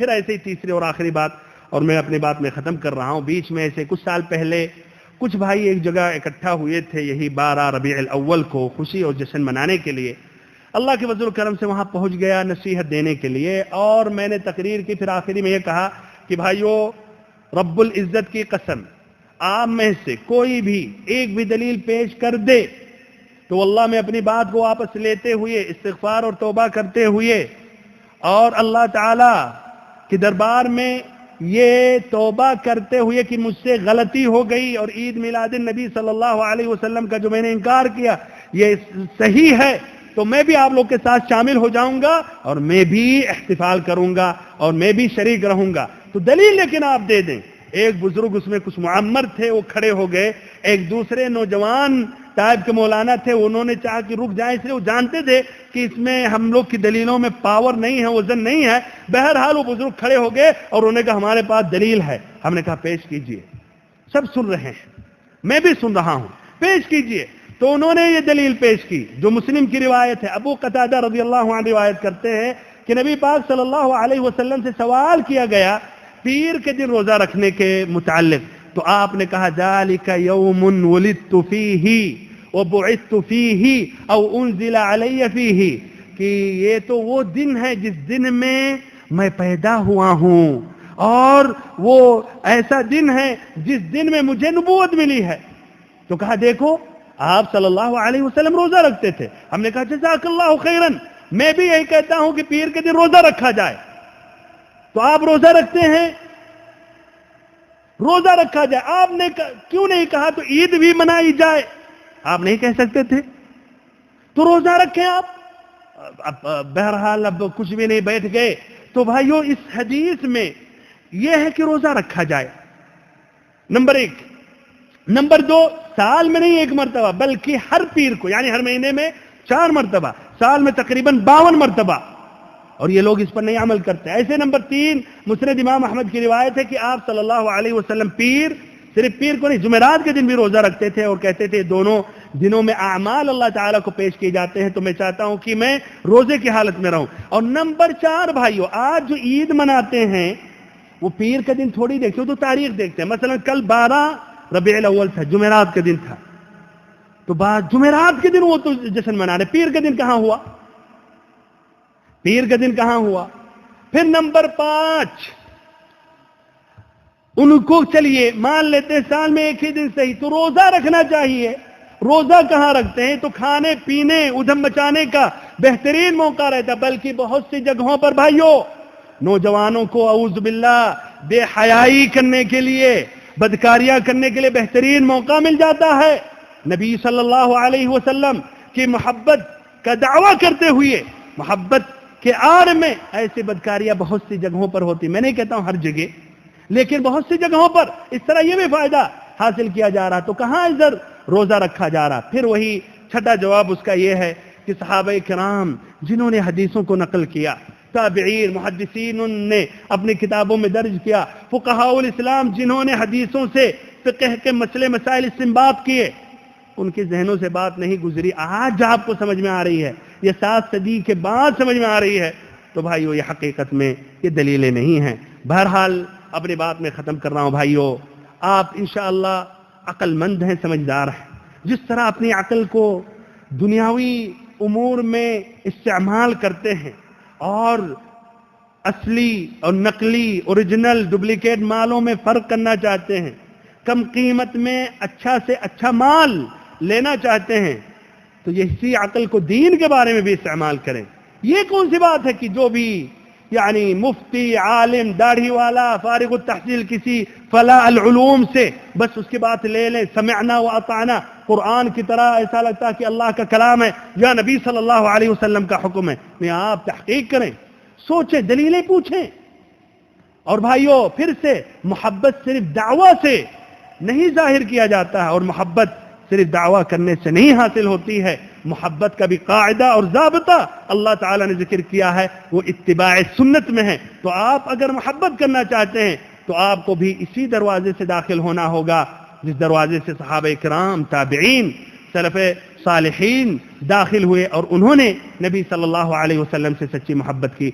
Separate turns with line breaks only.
پھر ایسے ہی تیسری اور آخری بات، اور میں اپنی بات میں ختم کر رہا ہوں، بیچ میں ایسے کچھ سال پہلے کچھ بھائی ایک جگہ اکٹھا ہوئے تھے، یہی 12 ربیع الاول کو خوشی اور جشن منانے کے لیے۔ اللہ کے فضل و کرم سے وہاں پہنچ گیا نصیحت دینے کے لیے، اور میں نے تقریر کی، پھر آخری میں یہ کہا کہ بھائیو، رب العزت کی قسم، آپ میں سے کوئی بھی ایک بھی دلیل پیش کر دے تو واللہ میں اپنی بات کو واپس لیتے ہوئے، استغفار اور توبہ کرتے ہوئے اور اللہ تعالی کے دربار میں یہ توبہ کرتے ہوئے کہ مجھ سے غلطی ہو گئی اور عید میلاد النبی صلی اللہ علیہ وسلم کا جو میں نے انکار کیا یہ صحیح ہے، تو میں بھی آپ لوگ کے ساتھ شامل ہو جاؤں گا اور میں بھی احتفال کروں گا اور میں بھی شریک رہوں گا۔ تو دلیل لیکن آپ دے دیں۔ ایک بزرگ اس میں کچھ معمر تھے، وہ کھڑے ہو گئے۔ ایک دوسرے نوجوان ٹائپ کے مولانا تھے، انہوں نے چاہا کہ رک جائیں، اس لیے وہ جانتے تھے کہ اس میں ہم لوگ کی دلیلوں میں پاور نہیں ہے، وزن نہیں ہے۔ بہرحال وہ بزرگ کھڑے ہو گئے اور انہوں نے کہا ہمارے پاس دلیل ہے۔ ہم نے کہا پیش کیجئے۔ سب سن رہے ہیں، میں بھی سن رہا ہوں، پیش کیجئے۔ تو انہوں نے یہ دلیل پیش کی جو مسلم کی روایت ہے۔ ابو قتادہ رضی اللہ عنہ روایت کرتے ہیں کہ نبی پاک صلی اللہ علیہ وسلم سے سوال کیا گیا پیر کے دن روزہ رکھنے کے متعلق، تو آپ نے کہا ذالک یوم ولدت فیہ وبعثت فیہ او انزل علی فیہ، کہ یہ تو وہ دن ہے جس دن میں پیدا ہوا ہوں، اور وہ ایسا دن ہے جس دن میں مجھے نبوت ملی ہے۔ تو کہا دیکھو آپ صلی اللہ علیہ وسلم روزہ رکھتے تھے۔ ہم نے کہا جزاک اللہ خیرن، میں بھی یہی کہتا ہوں کہ پیر کے دن روزہ رکھا جائے۔ تو آپ روزہ رکھتے ہیں، روزہ رکھا جائے، آپ نے کیوں نہیں کہا تو عید بھی منائی جائے؟ آپ نہیں کہہ سکتے تھے؟ تو روزہ رکھیں آپ۔ بہرحال اب کچھ بھی نہیں، بیٹھ گئے۔ تو بھائیو اس حدیث میں یہ ہے کہ روزہ رکھا جائے، نمبر 1۔ نمبر 2، سال میں نہیں ایک مرتبہ بلکہ ہر پیر کو، یعنی ہر مہینے میں 4 مرتبہ، سال میں تقریباً 52 مرتبہ، اور یہ لوگ اس پر نہیں عمل کرتے۔ ایسے نمبر 3، مسند امام احمد کی روایت ہے کہ آپ صلی اللہ علیہ وسلم صرف پیر کو نہیں، جمعرات کے دن بھی روزہ رکھتے تھے اور کہتے تھے دونوں دنوں میں اعمال اللہ تعالیٰ کو پیش کیے جاتے ہیں، تو میں چاہتا ہوں کہ میں روزے کی حالت میں رہوں۔ اور نمبر 4 بھائیو، آج جو عید مناتے ہیں وہ پیر کا دن تھوڑی دیکھتے ہو، تو تاریخ دیکھتے ہیں۔ مثلا کل 12 ربیع الاول تھا، جمعرات کا دن تھا، تو جمعرات کے دن وہ تو جشن منا رہے، پیر کا دن کہاں ہوا؟ پیر کا دن کہاں ہوا؟ پھر نمبر 5، ان کو چلیے مان لیتے ہیں سال میں ایک ہی دن صحیح، تو روزہ رکھنا چاہیے۔ روزہ کہاں رکھتے ہیں؟ تو کھانے پینے ادھم مچانے کا بہترین موقع رہتا، بلکہ بہت سی جگہوں پر بھائیوں نوجوانوں کو اعوذ باللہ بے حیائی کرنے کے لیے، بدکاریاں کرنے کے لیے بہترین موقع مل جاتا ہے۔ نبی صلی اللہ علیہ وسلم کی محبت کا دعویٰ کرتے ہوئے محبت کے آڑ میں ایسی بدکاریاں بہت سی جگہوں پر ہوتی، میں نہیں کہتا ہوں ہر جگہ، لیکن بہت سی جگہوں پر اس طرح یہ بھی فائدہ حاصل کیا جا رہا، تو کہاں ادھر روزہ رکھا جا رہا؟ پھر وہی چھٹا جواب اس کا یہ ہے کہ صحابہ کرام جنہوں نے حدیثوں کو نقل کیا، تابعین، محدثین نے اپنی کتابوں میں درج کیا، فقہاء الاسلام جنہوں نے حدیثوں سے فقہ کے مسئلے مسائل استنباط کیے، ان کے ذہنوں سے بات نہیں گزری، آج آپ کو سمجھ میں آ رہی ہے، یہ 7 صدی کے بعد سمجھ میں آ رہی ہے، تو بھائیو یہ حقیقت میں یہ دلیلیں نہیں ہیں۔ بہرحال اپنی بات میں ختم کر رہا ہوں بھائیو، آپ انشاءاللہ عقل مند ہیں، سمجھدار ہیں، جس طرح اپنی عقل کو دنیاوی امور میں استعمال کرتے ہیں اور اصلی اور نقلی، اوریجنل، ڈپلیکیٹ مالوں میں فرق کرنا چاہتے ہیں، کم قیمت میں اچھا سے اچھا مال لینا چاہتے ہیں، تو اسی عقل کو دین کے بارے میں بھی استعمال کریں۔ یہ کون سی بات ہے کہ جو بھی یعنی مفتی، عالم، داڑھی والا، فارغ التحصیل کسی فلاح العلوم سے بس اس کی بات لے لیں، سمعنا و اطعنا، قرآن کی طرح ایسا لگتا ہے کہ اللہ کا کلام ہے یا نبی صلی اللہ علیہ وسلم کا حکم ہے۔ نہیں، آپ تحقیق کریں، سوچیں، دلیلیں پوچھیں۔ اور بھائیو پھر سے محبت صرف دعویٰ سے نہیں ظاہر کیا جاتا ہے، اور محبت صرف دعویٰ کرنے سے نہیں حاصل ہوتی ہے۔ محبت کا بھی قاعدہ اور ضابطہ اللہ تعالیٰ نے ذکر کیا ہے، وہ اتباع سنت میں ہے۔ تو آپ اگر محبت کرنا چاہتے ہیں تو آپ کو بھی اسی دروازے سے داخل ہونا ہوگا جس دروازے سے صحابہ کرام، تابعین، سلف صالحین داخل ہوئے، اور انہوں نے نبی صلی اللہ علیہ وسلم سے سچی محبت کی۔